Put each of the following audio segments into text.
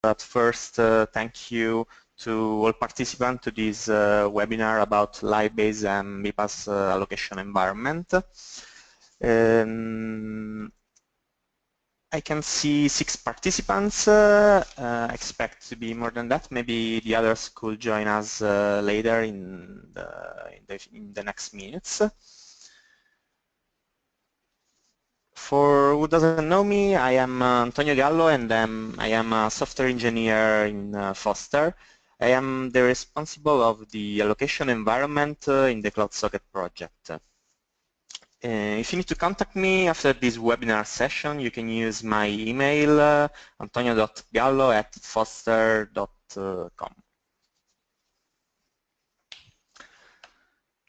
at first, thank you to all participants to this webinar about Livebase and BPaaS allocation environment. I can see 6 participants. Expect to be more than that. Maybe the others could join us later in the next minutes. For who doesn't know me, I am Antonio Gallo, and I am a software engineer in Foster. I am the responsible of the allocation environment in the CloudSocket project. If you need to contact me after this webinar session, you can use my email, antonio.gallo@foster.com.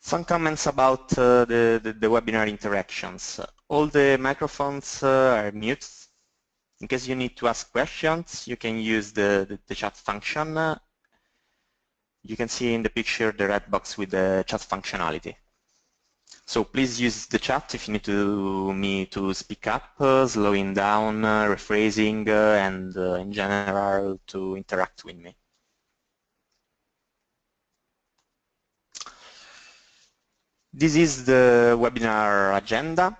Some comments about the webinar interactions. All the microphones are mute. In case you need to ask questions, you can use the chat function. You can see in the picture the red box with the chat functionality. So please use the chat if you need me to speak up, slowing down, rephrasing, and in general to interact with me. This is the webinar agenda.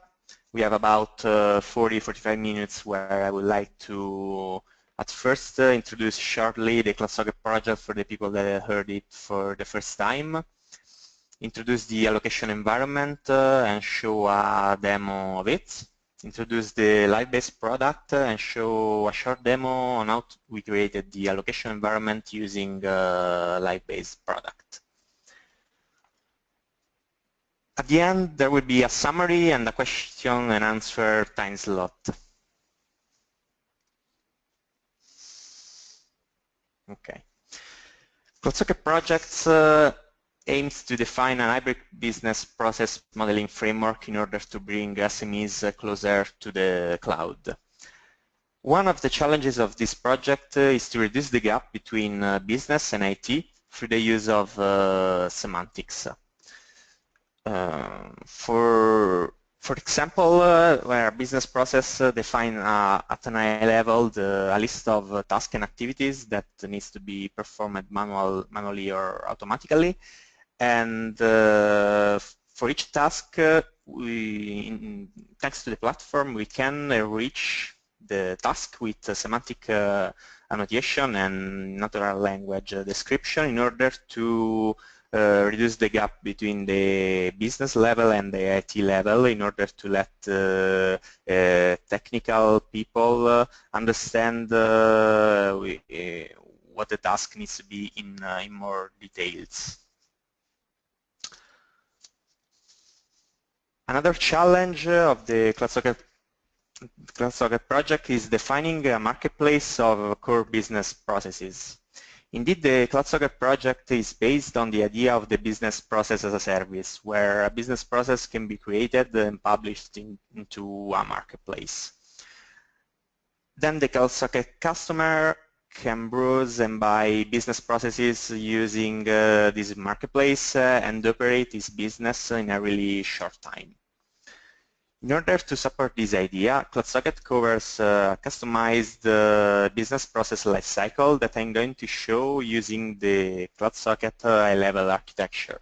We have about 40-45 minutes where I would like to at first introduce shortly the CloudSocket project for the people that heard it for the first time, introduce the allocation environment and show a demo of it, introduce the Livebase product and show a short demo on how we created the allocation environment using Livebase product. At the end, there will be a summary and a question and answer time slot. Okay. CloudSocket projects aims to define a hybrid business process modeling framework in order to bring SMEs closer to the cloud. One of the challenges of this project is to reduce the gap between business and IT through the use of semantics. For example, where a business process define at an high level a list of tasks and activities that needs to be performed manually or automatically, and for each task, thanks to the platform, we can enrich the task with semantic annotation and natural language description in order to reduce the gap between the business level and the IT level in order to let technical people understand what the task needs to be in more details. Another challenge of the CloudSocket project is defining a marketplace of core business processes. Indeed, the CloudSocket project is based on the idea of the business process as a service, where a business process can be created and published into a marketplace. Then the CloudSocket customer can browse and buy business processes using this marketplace and operate his business in a really short time. In order to support this idea, CloudSocket covers a customized business process lifecycle that I'm going to show using the CloudSocket high-level architecture.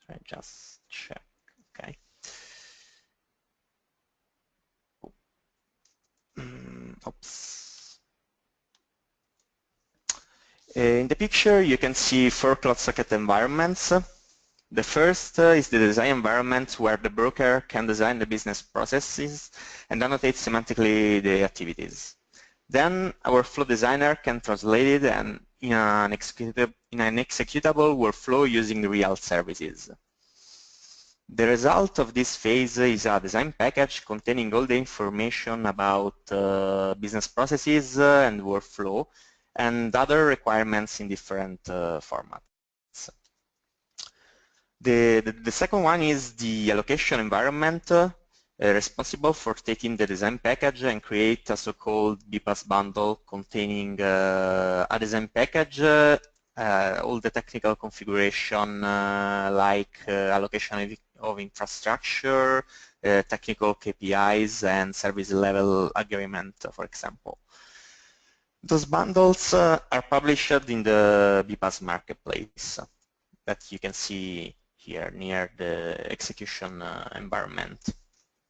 I just check, okay. Oops. In the picture, you can see 4 CloudSocket environments. The first is the design environment where the broker can design the business processes and annotate semantically the activities. Then our flow designer can translate it and in an executable workflow using real services. The result of this phase is a design package containing all the information about business processes and workflow and other requirements in different formats. The second one is the allocation environment responsible for taking the design package and create a so-called BPaaS bundle containing a design package, all the technical configuration like allocation of infrastructure, technical KPIs, and service level agreement, for example. Those bundles are published in the BPaaS marketplace that you can see here near the execution environment.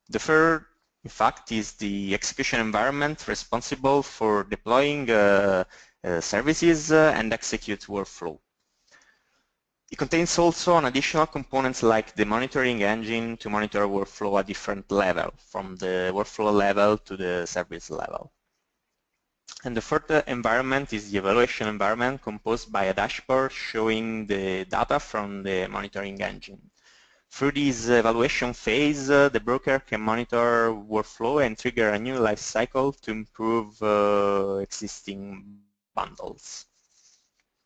The third, in fact, is the execution environment responsible for deploying services and execute workflow. It contains also an additional components like the monitoring engine to monitor workflow at different level, from the workflow level to the service level. And the third environment is the evaluation environment composed by a dashboard showing the data from the monitoring engine. Through this evaluation phase, the broker can monitor workflow and trigger a new life cycle to improve existing bundles.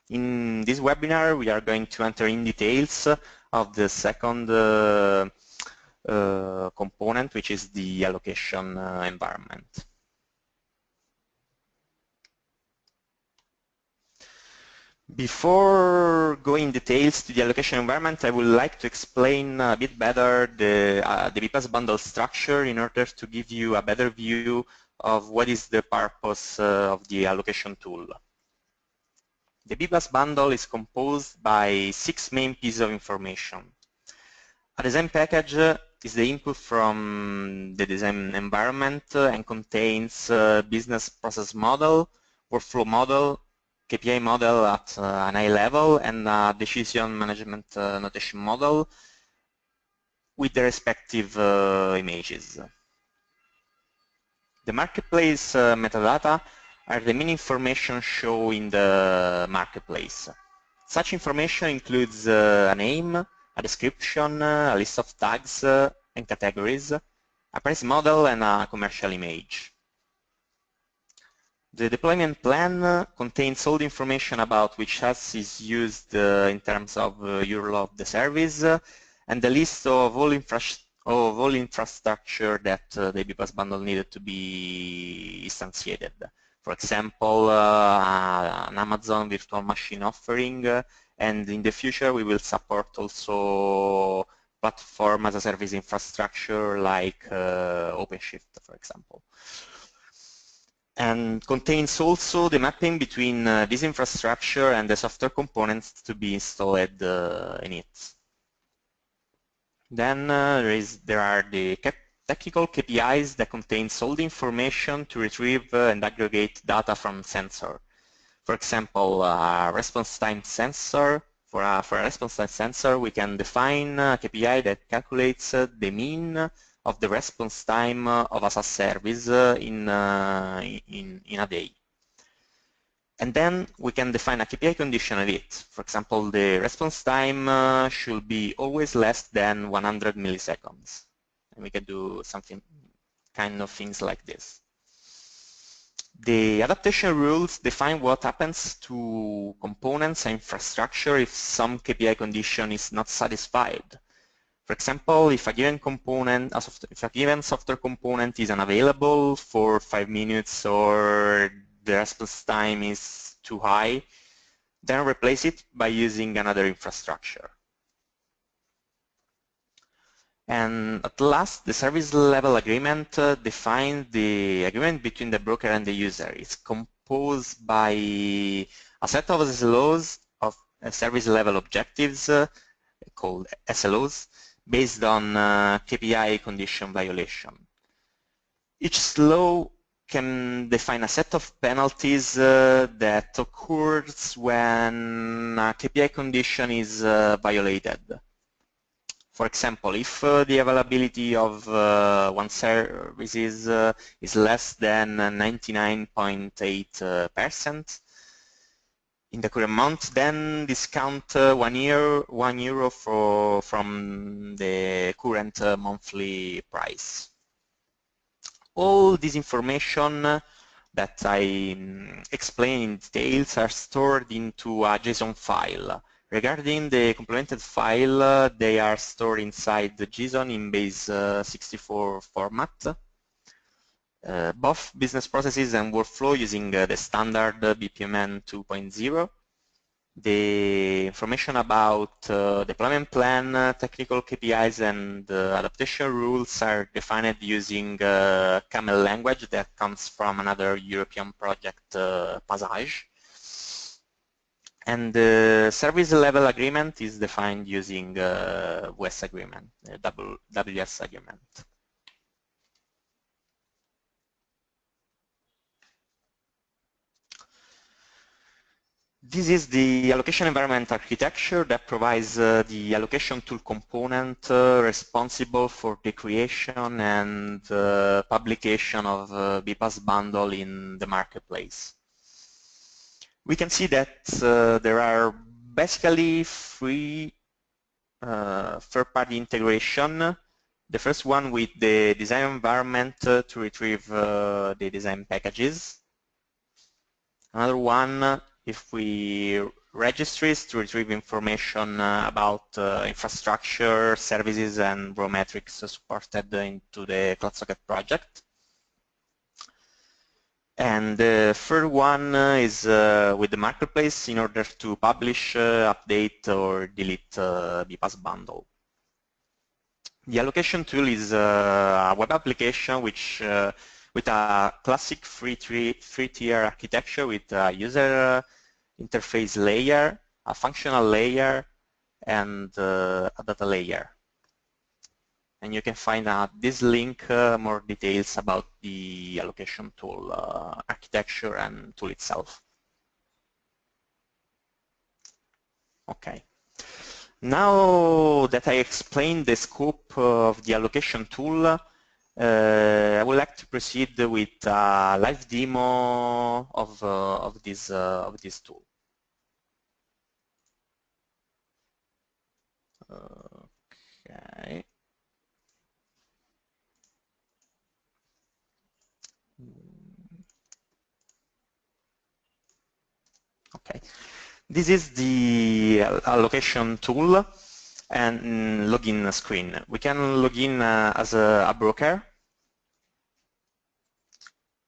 In this webinar, we are going to enter in details of the second component, which is the allocation environment. Before going details to the allocation environment, I would like to explain a bit better the BPaaS bundle structure in order to give you a better view of what is the purpose of the allocation tool. The BPaaS bundle is composed by 6 main pieces of information. A design package is the input from the design environment and contains business process model, workflow model, KPI model at an high level, and a decision management notation model with the respective images. The marketplace metadata are the main information shown in the marketplace. Such information includes a name, a description, a list of tags and categories, a price model, and a commercial image. The deployment plan contains all the information about which SaaS is used in terms of URL of the service and the list of all infrastructure that the BPaaS bundle needed to be instantiated. For example, an Amazon virtual machine offering, and in the future we will support also platform as a service infrastructure like OpenShift, for example. And contains also the mapping between this infrastructure and the software components to be installed in it. Then there are the technical KPIs that contains all the information to retrieve and aggregate data from sensor. For example, a response time sensor. For a response time sensor, we can define a KPI that calculates the mean of the response time of a SaaS service in a day. And then we can define a KPI condition of it. For example, the response time should be always less than 100 milliseconds. And we can do something kind of things like this. The adaptation rules define what happens to components and infrastructure if some KPI condition is not satisfied. For example, if a given component, if a given software component is unavailable for 5 minutes or the response time is too high, then replace it by using another infrastructure. And at last, the service level agreement defines the agreement between the broker and the user. It's composed by a set of SLOs, of service level objectives, called SLOs, based on KPI condition violation. Each SLO can define a set of penalties that occurs when a KPI condition is violated. For example, if the availability of one service is less than 99.8% in the current month, then discount €1 from the current monthly price. All this information that I explain in details are stored into a JSON file. Regarding the complemented file, they are stored inside the JSON in base64 format. Both business processes and workflow using the standard BPMN 2.0. The information about deployment plan, technical KPIs, and adaptation rules are defined using Camel language that comes from another European project, Passage. And the service level agreement is defined using WS agreement, WS agreement. This is the allocation environment architecture that provides the allocation tool component responsible for the creation and publication of BPaaS bundle in the marketplace. We can see that there are basically three third-party integration. The first one with the design environment to retrieve the design packages. Another one, if we registries to retrieve information about infrastructure, services, and raw metrics supported into the CloudSocket project. And the third one is with the marketplace in order to publish, update, or delete BPaaS bundle. The allocation tool is a web application which with a classic three-tier architecture with a user interface layer, a functional layer, and a data layer. And you can find at this link more details about the allocation tool architecture and tool itself. Okay. Now that I explained the scope of the allocation tool, I would like to proceed with a live demo of this tool. Okay. Okay. This is the allocation tool and login screen. We can log in as a broker,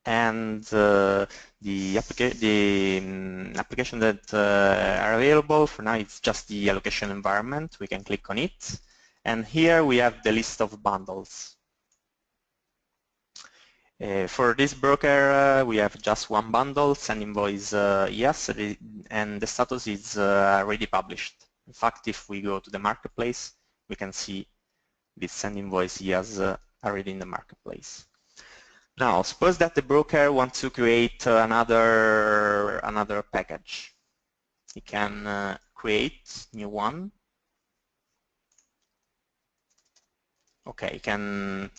and the application that are available for now is just the allocation environment. We can click on it, and here we have the list of bundles. For this broker, we have just one bundle, send invoice yes, and the status is already published. In fact, if we go to the marketplace, we can see this send invoice yes already in the marketplace. Now, suppose that the broker wants to create another package. He can create new one. Okay, he can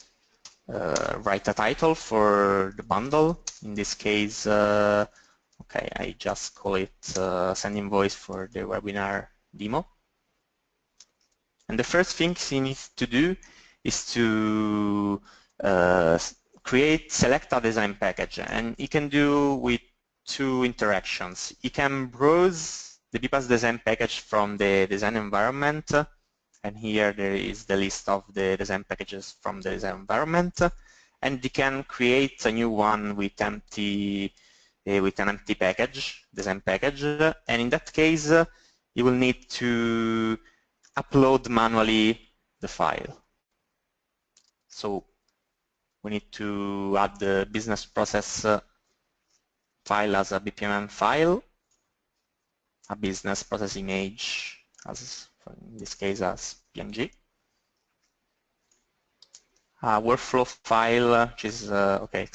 write a title for the bundle. In this case, okay, I just call it send invoice for the webinar demo. And the first thing he needs to do is to select a design package, and he can do with two interactions. He can browse the BPaaS design package from the design environment, and here there is the list of the design packages from the design environment, and he can create a new one with an empty package, design package, and in that case you will need to upload manually the file. So we need to add the business process file as a BPMN file, a business process image as, in this case, as PNG, a workflow file, which is okay.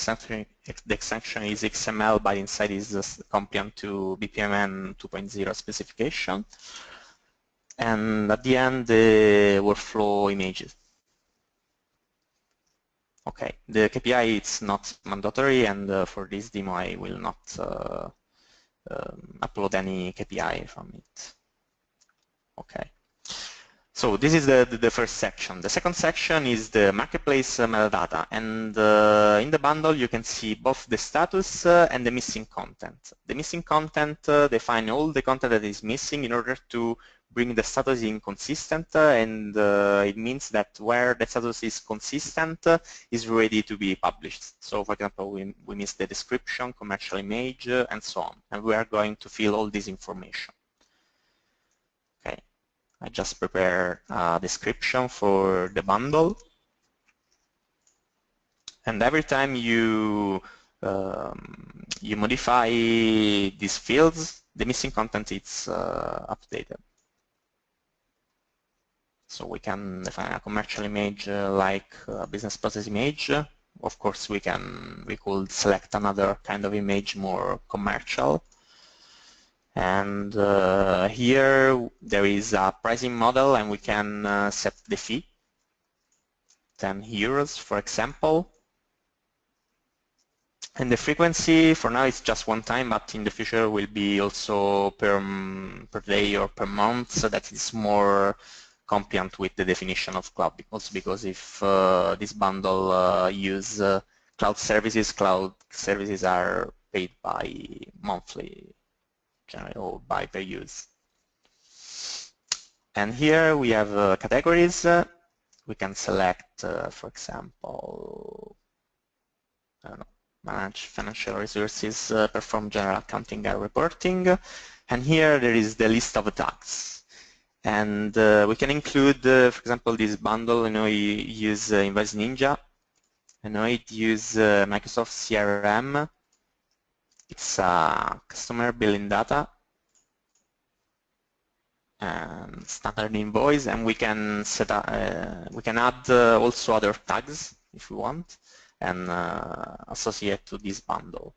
The extension is XML, but inside is compliant to BPMN 2.0 specification, and at the end the workflow images. Okay, the KPI is not mandatory, and for this demo I will not upload any KPI from it. Okay, so this is the first section. The second section is the marketplace metadata, and in the bundle you can see both the status and the missing content. The missing content define all the content that is missing in order to bring the status in consistent, and it means that where the status is consistent is ready to be published. So for example, we miss the description, commercial image, and so on, and we are going to fill all this information. I just prepare a description for the bundle. And every time you modify these fields, the missing content is updated. So we can define a commercial image like a business process image. Of course, we could select another kind of image, more commercial. And here there is a pricing model, and we can set the fee, 10 euros, for example. And the frequency for now is just one time, but in the future will be also per day or per month, so that it's more compliant with the definition of cloud. Also because if this bundle use cloud services are paid by monthly, generally, or by per use. And here we have categories. We can select, for example, I don't know, manage financial resources, perform general accounting and reporting. And here there is the list of tags. And we can include, for example, this bundle. You use Invoice Ninja. It uses Microsoft CRM. It's customer billing data and standard invoice, and we can set up, we can add also other tags if we want, and associate to this bundle.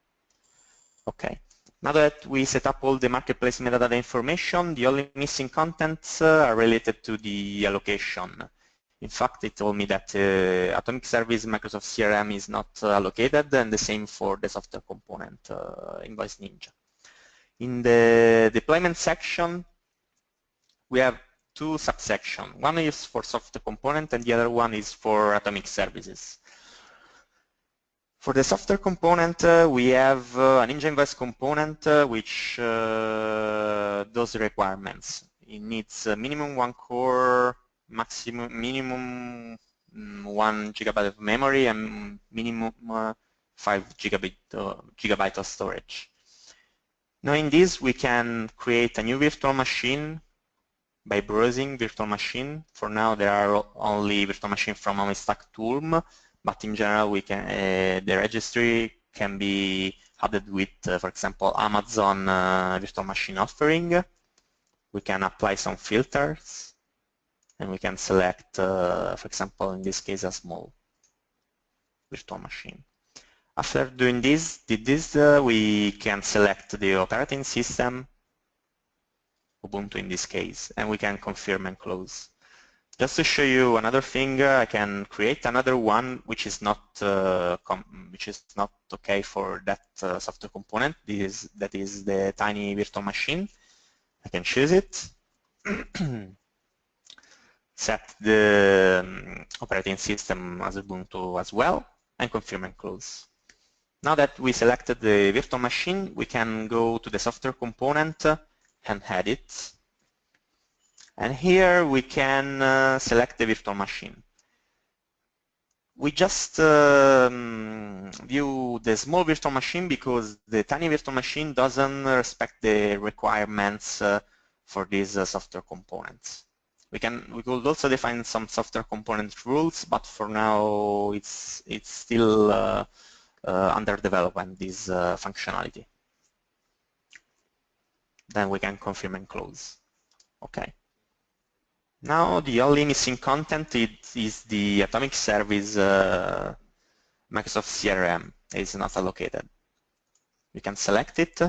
Okay. Now that we set up all the marketplace metadata information, the only missing contents are related to the allocation. In fact, it told me that Atomic Service Microsoft CRM is not allocated, and the same for the software component, Invoice Ninja. In the deployment section, we have two subsections. One is for software component, and the other one is for Atomic Services. For the software component, we have an Ninja Invoice component which does requirements. It needs minimum 1 core, minimum 1 gigabyte of memory, and minimum 5 gigabyte of storage. Now in this, we can create a new virtual machine by browsing virtual machine. For now, there are only virtual machine from OmniStack Toolm, but in general, we can the registry can be added with, for example, Amazon virtual machine offering. We can apply some filters, and we can select, for example, in this case, a small virtual machine. After doing this, we can select the operating system, Ubuntu in this case, and we can confirm and close. Just to show you another thing, I can create another one which is not okay for that software component. That is the tiny virtual machine. I can choose it, set the operating system as Ubuntu as well, and confirm and close. Now that we selected the virtual machine, we can go to the software component and add it. And here we can select the virtual machine. We just view the small virtual machine because the tiny virtual machine doesn't respect the requirements for these software components. We could also define some software component rules, but for now it's still under development, this functionality. Then we can confirm and close. Okay. Now the only missing content is the Atomic Service Microsoft CRM. It's not allocated. We can select it.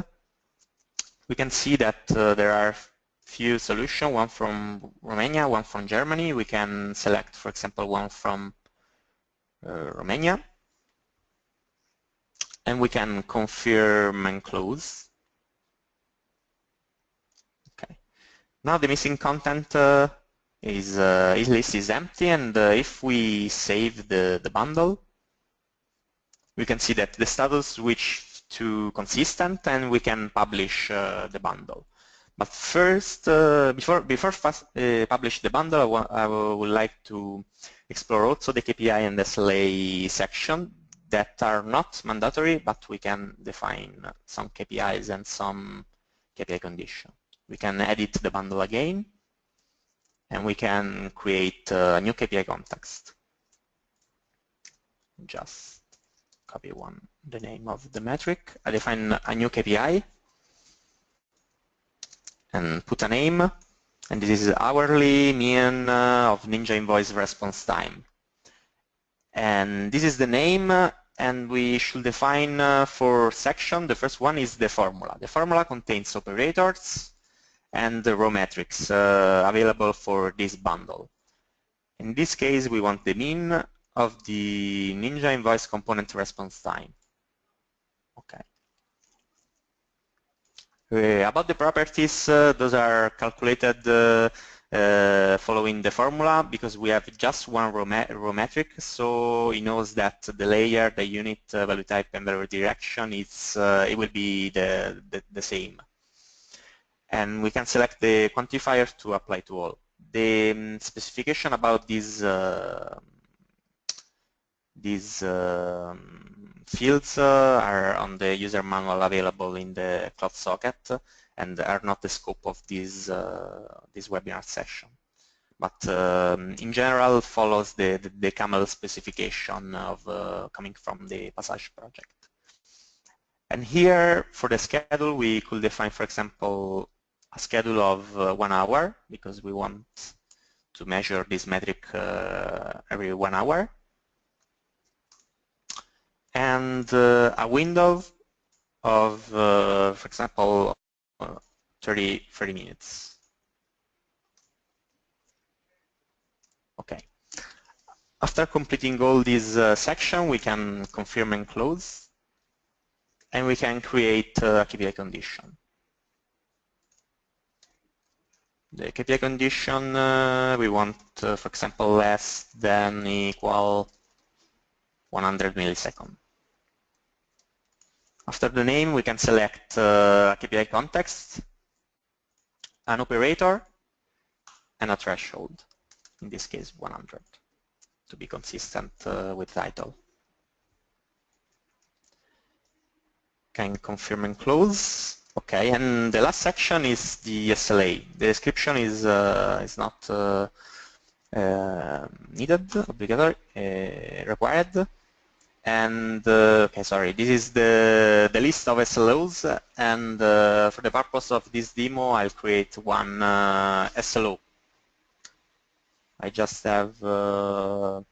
We can see that there are few solutions, one from Romania, one from Germany. We can select, for example, one from Romania. And we can confirm and close. Okay. Now the missing content his list is empty, and if we save the bundle, we can see that the status switched to consistent, and we can publish the bundle. But first, before publish the bundle, I would like to explore also the KPI and SLA section that are not mandatory, but we can define some KPIs and some KPI condition. We can edit the bundle again. and we can create a new KPI context. Just copy the name of the metric. I define a new KPI and put a name, and this is hourly mean of Ninja invoice response time. And this is the name, and we should define 4 sections. The first one is the formula. The formula contains operators and the raw metrics available for this bundle. In this case, we want the mean of the Ninja invoice component response time. Okay. About the properties, those are calculated following the formula, because we have just one raw metric, so it knows that the layer, the unit, value type, and value direction, it will be the same. And we can select the quantifier to apply to all. The specification about these fields are on the user manual available in the CloudSocket and are not the scope of this webinar session. But in general follows the CAML specification of coming from the Passage project. And here for the schedule we could define, for example, a schedule of 1 hour, because we want to measure this metric every 1 hour. And a window of, for example, 30 minutes. Okay. After completing all these sections, we can confirm and close, and we can create a KPI condition. The KPI condition we want, for example, less than equal 100 milliseconds. After the name, we can select a KPI context, an operator, and a threshold. In this case, 100, to be consistent with title. Can confirm and close. Okay, and the last section is the SLA. The description is not needed, obligatory, required. And okay, sorry, this is the list of SLOs, and for the purpose of this demo, I'll create one SLO. I just have to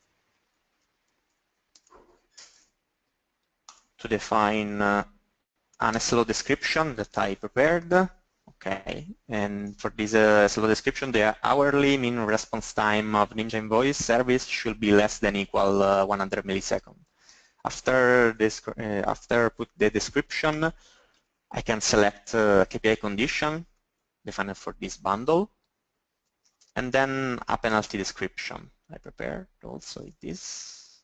define an SLO description that I prepared. Okay, and for this SLO description, the hourly mean response time of Ninja invoice service should be less than equal 100 milliseconds. After put the description, I can select a KPI condition defined for this bundle, and then a penalty description. I prepared also this.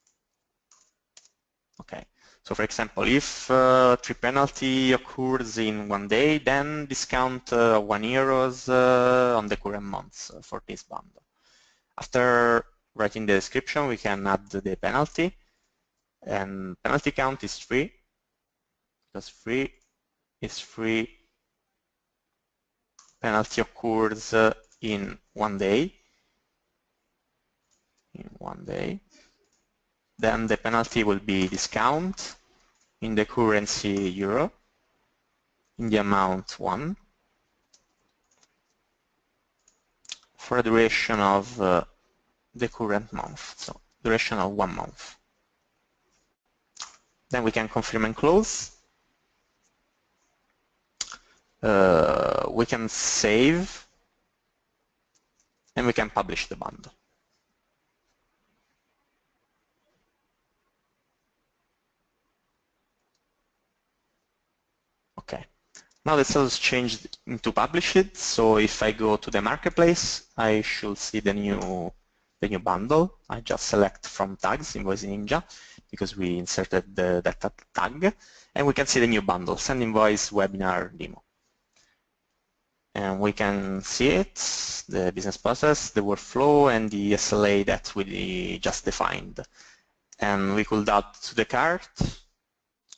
Okay, so for example, if 3 penalty occurs in 1 day, then discount €1 on the current months for this bundle. After writing the description, we can add the penalty. And penalty count is 3, because 3 is 3 penalty occurs in 1 day. Then the penalty will be discount in the currency euro in the amount 1 for a duration of the current month, so duration of 1 month. Then we can confirm and close. We can save, and we can publish the bundle. Okay. Now the cells changed into published. So if I go to the marketplace, I should see the new bundle. I just select from tags Invoice Ninja, because we inserted the data tag, and we can see the new bundle, Send Invoice Webinar Demo. And we can see it, the business process, the workflow, and the SLA that we just defined. And we could add to the cart,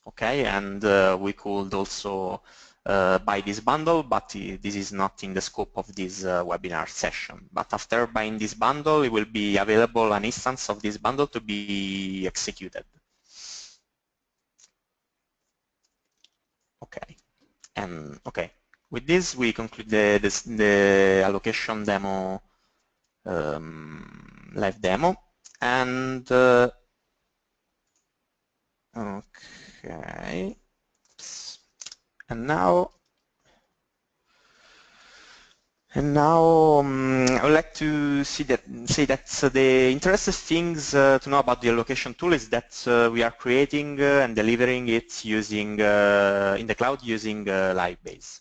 okay, and we could also buy this bundle, but this is not in the scope of this webinar session. But after buying this bundle, it will be available an instance of this bundle to be executed. Okay, and okay, with this we conclude the allocation demo, live demo, and okay, and now I would like to say that the interesting things to know about the allocation tool is that we are creating and delivering it using in the cloud using Livebase.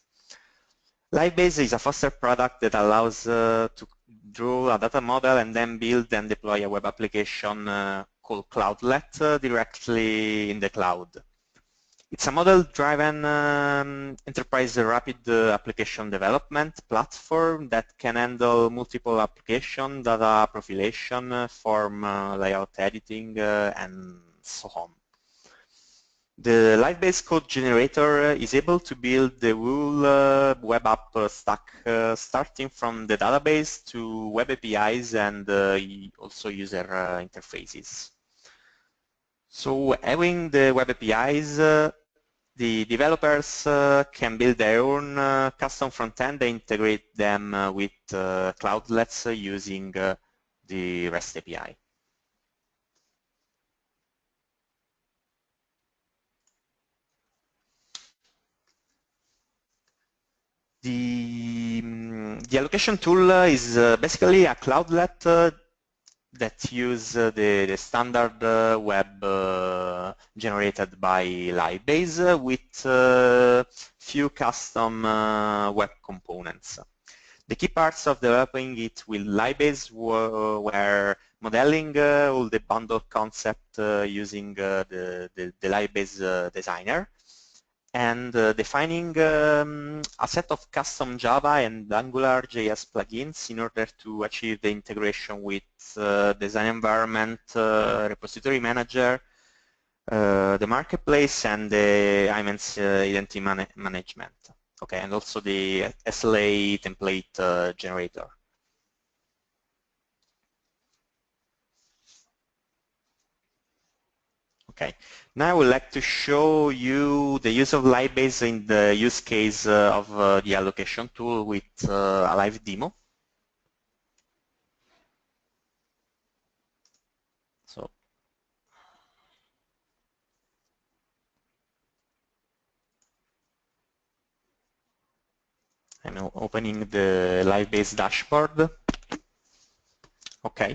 Livebase is a faster product that allows to draw a data model and then build and deploy a web application called Cloudlet directly in the cloud. It's a model-driven enterprise rapid application development platform that can handle multiple application, data profilation, form layout editing, and so on. The Livebase code generator is able to build the whole web app stack, starting from the database to web APIs and also user interfaces. So having the web APIs, the developers can build their own custom front-end and integrate them with Cloudlets using the REST API. The allocation tool is basically a cloudlet that use the standard web generated by Livebase with few custom web components. The key parts of developing it with Livebase were modeling all the bundle concept using the Livebase designer, and defining a set of custom Java and Angular JS plugins in order to achieve the integration with design environment, repository manager, the marketplace, and the IMENS identity management. Okay, and also the SLA template generator. Okay, now I would like to show you the use of Livebase in the use case of the allocation tool with a live demo. So, I'm opening the Livebase dashboard. Okay,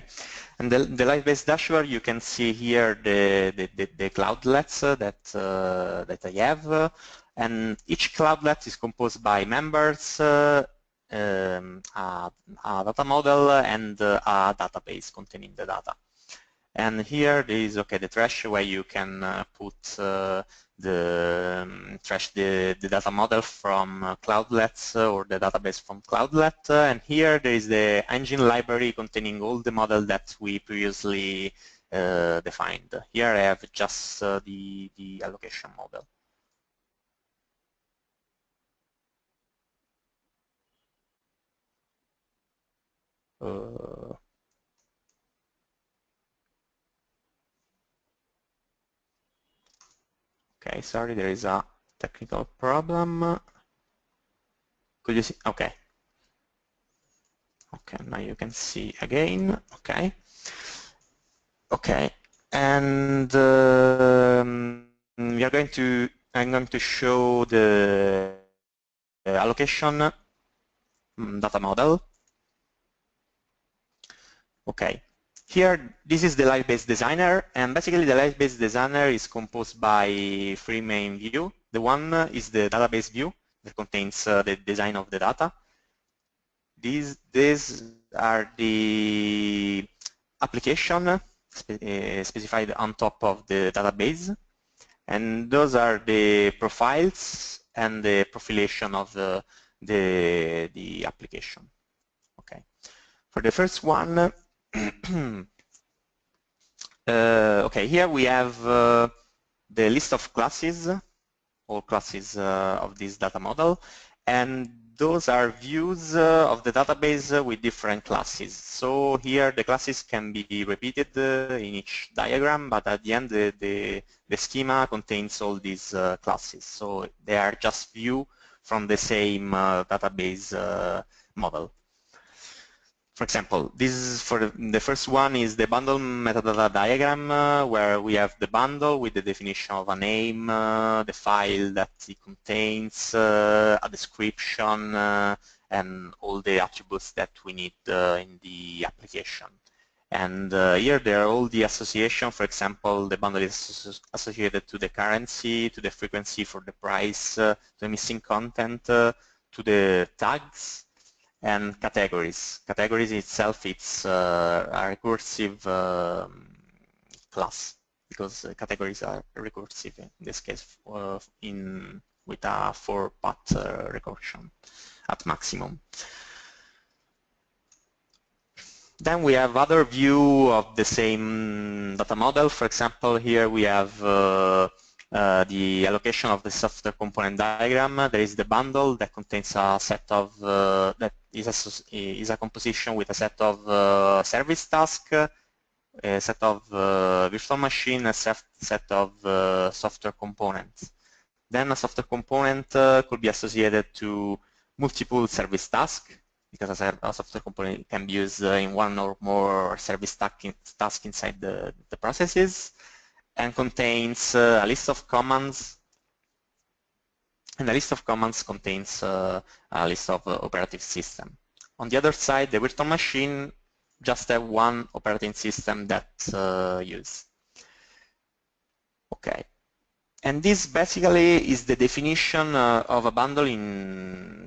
and the Livebase dashboard, you can see here the cloudlets that I have, and each cloudlet is composed by members, a data model, and a database containing the data. And here there is the trash where you can put trash the data model from Cloudlets or the database from Cloudlet, and here there is the engine library containing all the model that we previously defined. Here I have just the allocation model. Okay, sorry, there is a technical problem. Could you see? Okay. Okay, now you can see again. Okay. Okay, and I'm going to show the allocation data model. Okay, here this is the Livebase designer, and basically the Livebase designer is composed by three main views. The one is the database view that contains the design of the data. These are the application specified on top of the database, and those are the profiles and the profilation of the application. Okay, for the first one, okay, here we have the list of classes all classes of this data model, and those are views of the database with different classes. So here the classes can be repeated in each diagram, but at the end the schema contains all these classes. So they are just view from the same database model. For example, this is for the first one is the bundle metadata diagram where we have the bundle with the definition of a name, the file that it contains, a description, and all the attributes that we need in the application. And here there are all the association. For example, the bundle is associated to the currency, to the frequency for the price, to the missing content, to the tags, and categories. Categories itself, it's a recursive class because categories are recursive in this case with a 4-path recursion at maximum. Then we have other view of the same data model. For example, here we have the allocation of the software component diagram. There is the bundle that contains a set of that is a composition with a set of service tasks, a set of virtual machine, a set of software components. Then a software component could be associated to multiple service tasks, because a software component can be used in one or more service tasks inside the processes, and contains a list of commands, and the list of commands contains a list of operative system. On the other side, the virtual machine just have one operating system that use. Okay. And this basically is the definition of a bundle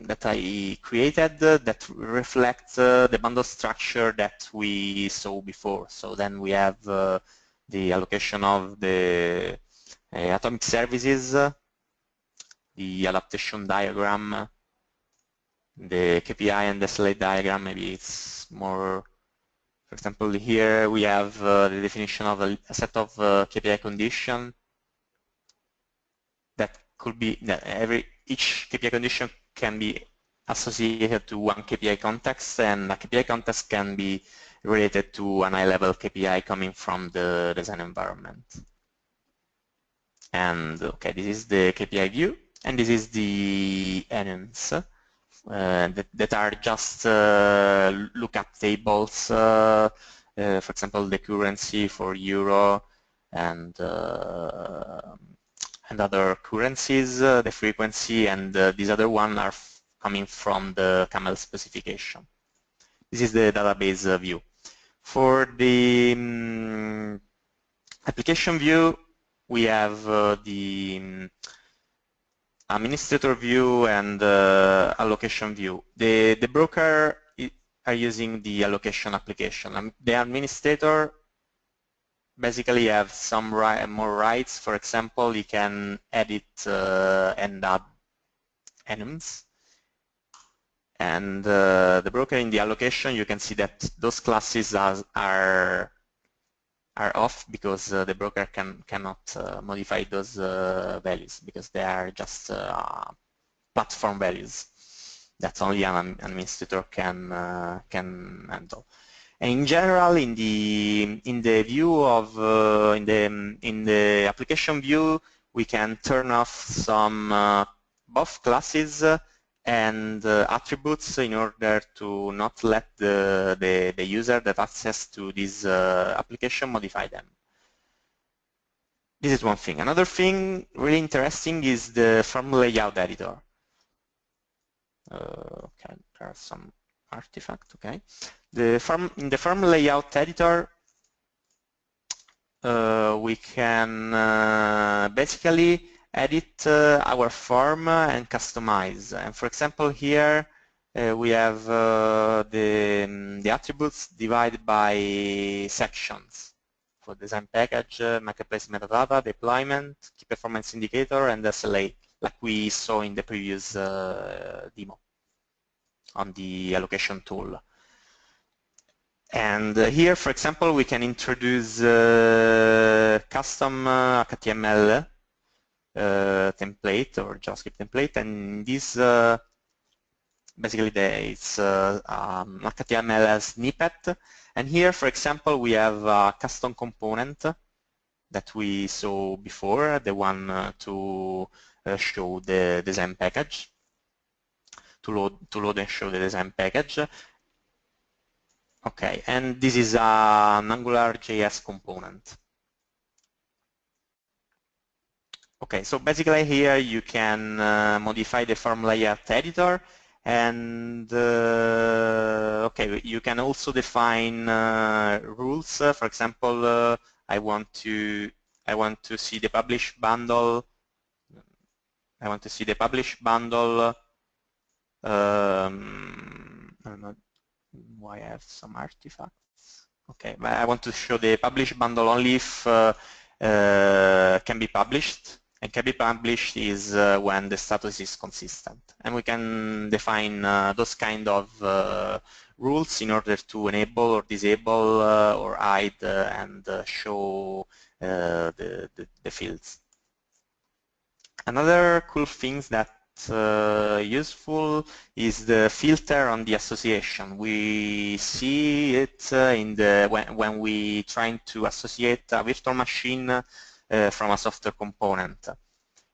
that I created that reflects the bundle structure that we saw before. So then we have the allocation of the atomic services, the adaptation diagram, the KPI and the SLA diagram. Maybe it's more, for example, here we have the definition of a set of KPI condition that could be that each KPI condition can be associated to one KPI context, and a KPI context can be related to an high-level KPI coming from the design environment. And okay, this is the KPI view, and this is the enums that are just lookup tables. For example, the currency for euro and other currencies, the frequency, and these other one are coming from the CAML specification. This is the database view. For the application view, we have the administrator view and allocation view. The broker are using the allocation application. The administrator basically have some more rights. For example, you can edit and add enums. And the broker in the allocation, you can see that those classes are off because the broker cannot modify those values because they are just platform values that only an administrator can handle. And in general, in the view of in the application view, we can turn off some both classes and attributes in order to not let the user that access to this application modify them. This is one thing. Another thing really interesting is the form layout editor. Okay, there are some artifacts. Okay, in the form layout editor, we can basically edit our form and customize. And for example, here we have the attributes divided by sections for design package, marketplace metadata, deployment, key performance indicator, and SLA, like we saw in the previous demo on the allocation tool. And here, for example, we can introduce custom HTML template or JavaScript template, and this basically it's HTML snippet. And here, for example, we have a custom component that we saw before, the one to show the design package, to load and show the design package. Okay, and this is an AngularJS component. Okay, so basically here you can modify the form layout editor, and okay, you can also define rules. For example, I want to see the publish bundle. I want to see the publish bundle. I don't know why I have some artifacts. Okay, but I want to show the publish bundle only if can be published. And can be published is when the status is consistent. And we can define those kind of rules in order to enable or disable or hide and show the fields. Another cool thing that useful is the filter on the association. We see it in the when we trying to associate a virtual machine from a software component.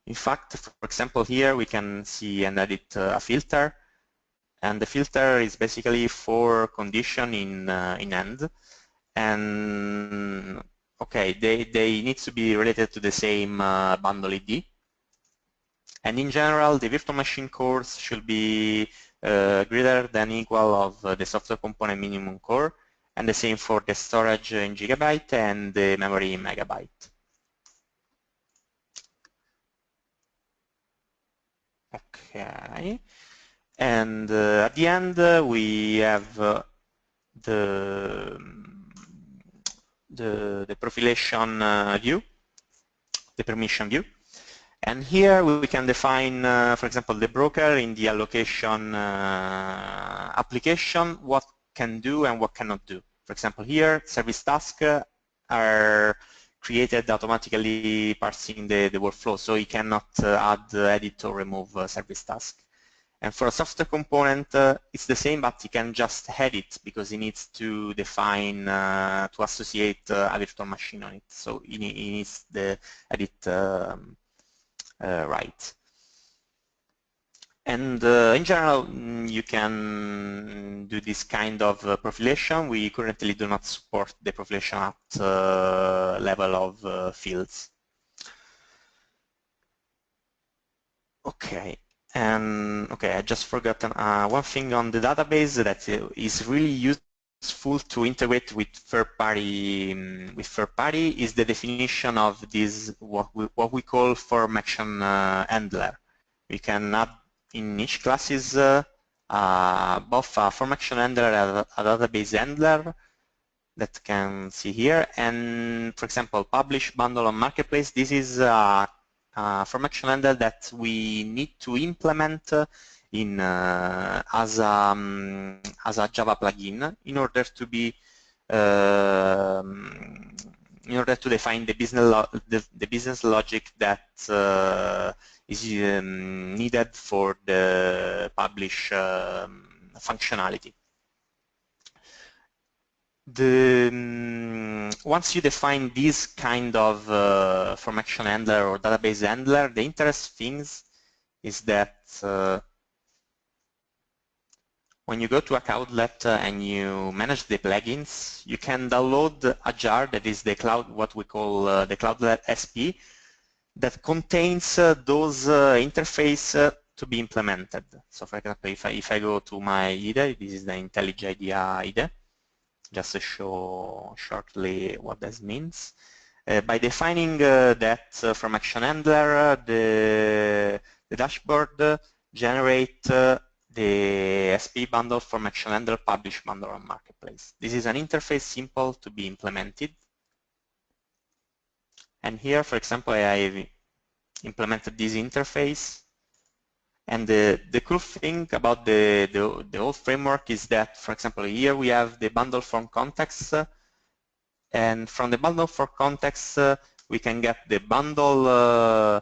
In fact, for example, here we can see and edit a filter, and the filter is basically for condition in end, and okay, they need to be related to the same bundle ID. And in general, the virtual machine cores should be greater than equal of the software component minimum core, and the same for the storage in gigabyte and the memory in megabyte. Okay, and at the end we have the profilation view, the permission view. And here we can define, for example, the broker in the allocation application, what can do and what cannot do. For example, here, service tasks are created automatically parsing the workflow, so you cannot add, edit, or remove service task. And for a software component, it's the same, but you can just edit because it needs to define, to associate a virtual machine on it. So it needs the edit right. And in general, you can do this kind of profilation. We currently do not support the profilation at level of fields. Okay, and okay, I just forgotten one thing on the database that is really useful to integrate with third party. Is the definition of this what we call form action handler. We can add in each classes both a form action handler and a database handler that can see here. And for example, publish bundle on marketplace. This is a form action handler that we need to implement in as a Java plugin in order to be in order to define the business logic that is needed for the publish functionality. Once you define this kind of form action handler or database handler, the interesting thing is that when you go to a Cloudlet and you manage the plugins, you can download a jar that is the cloud, what we call the Cloudlet SP, that contains those interface to be implemented. So for example, if I go to my IDE, this is the IntelliJ IDEA IDE, just to show shortly what this means. By defining that from action handler, the dashboard generate the SP bundle from action handler publish bundle on marketplace. This is an interface simple to be implemented. And here, for example, I implemented this interface. And the cool thing about the whole framework is that, for example, here we have the bundle from context, and from the bundle for context we can get the bundle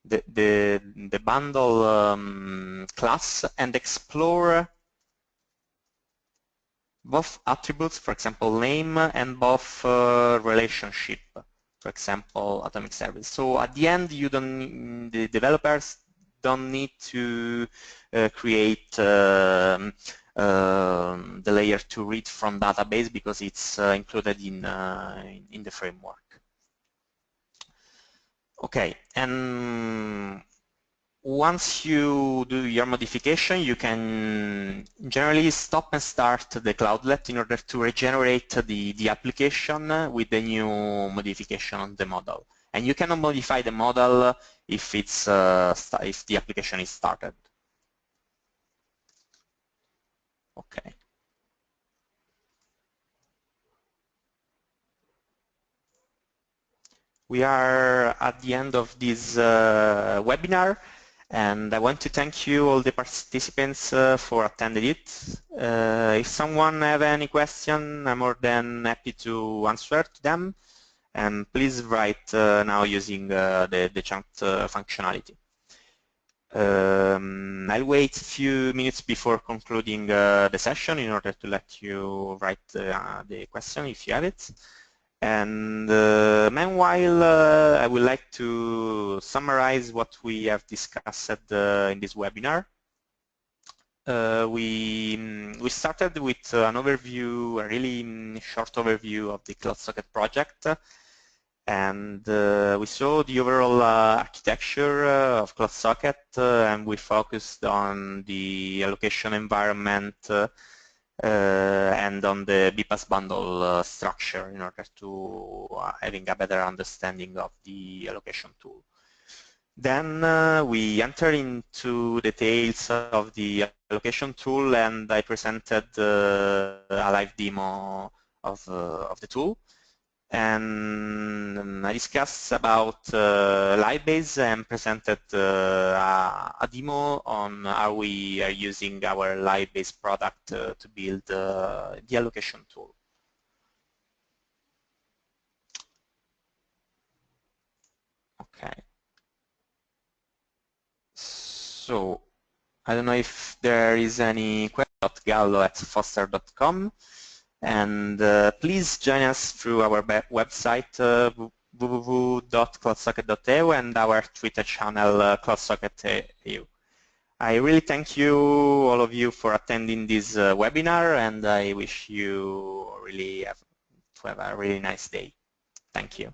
the bundle class and explore both attributes, for example, name, and both relationship, for example, atomic service. So at the end, the developers don't need to create the layer to read from database because it's included in the framework. Okay, and once you do your modification, you can generally stop and start the cloudlet in order to regenerate the application with the new modification on the model. And you cannot modify the model if if the application is started. Okay. We are at the end of this webinar, and I want to thank you all the participants for attending it. If someone have any question, I'm more than happy to answer to them, and please write now using the chat functionality. I'll wait a few minutes before concluding the session in order to let you write the question if you have it. And meanwhile, I would like to summarize what we have discussed in this webinar. We started with an overview, a really short overview of the CloudSocket project, and we saw the overall architecture of CloudSocket, and we focused on the allocation environment and on the BPaaS bundle structure in order to having a better understanding of the allocation tool. Then we enter into details of the allocation tool, and I presented a live demo of the tool. And I discussed about Livebase and presented a demo on how we are using our Livebase product to build the allocation tool. Okay. So I don't know if there is any question. gallo@foster.com. And please join us through our website www.cloudsocket.eu and our Twitter channel CloudSocket.eu. I really thank you, all of you, for attending this webinar, and I wish you really to have a really nice day. Thank you.